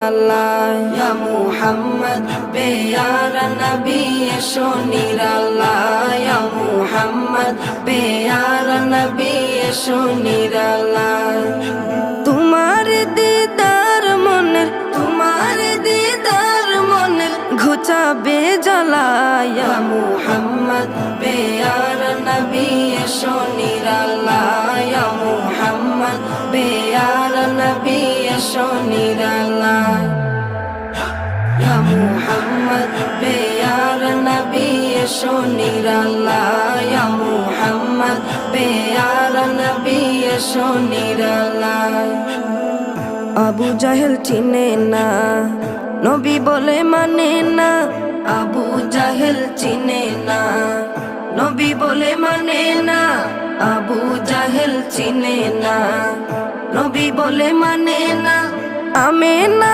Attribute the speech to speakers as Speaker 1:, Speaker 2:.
Speaker 1: আল্লাহ ইয়া মুহাম্মদ পেয়ারা নবী এসো নিরাল্লাহ ইয়া মুহাম্মদ পেয়ারা নবী এসো নিরাল্লাহ তোমার দিদার মনের ঘুচাবে জ্বালা ইয়া মুহাম্মদ পেয়ারা নবী এসো নিরাল্লাহ ইয়া মুহাম্মদ পেয়ারা নবী এসো নিরাল্লাহ ইয়া মুহাম্মদ পেয়ারা নবী এসো নিরাল্লাহ ইয়া মুহাম্মদ পেয়ারা নবী এসো নিরাল্লাহ আবু জাহেল চিনে না নবী বলে মানে না আবু জাহেল চিনে না নবী বলে মানে না আবু জাহেল চিনে না নবী বলে মানে না আমেনা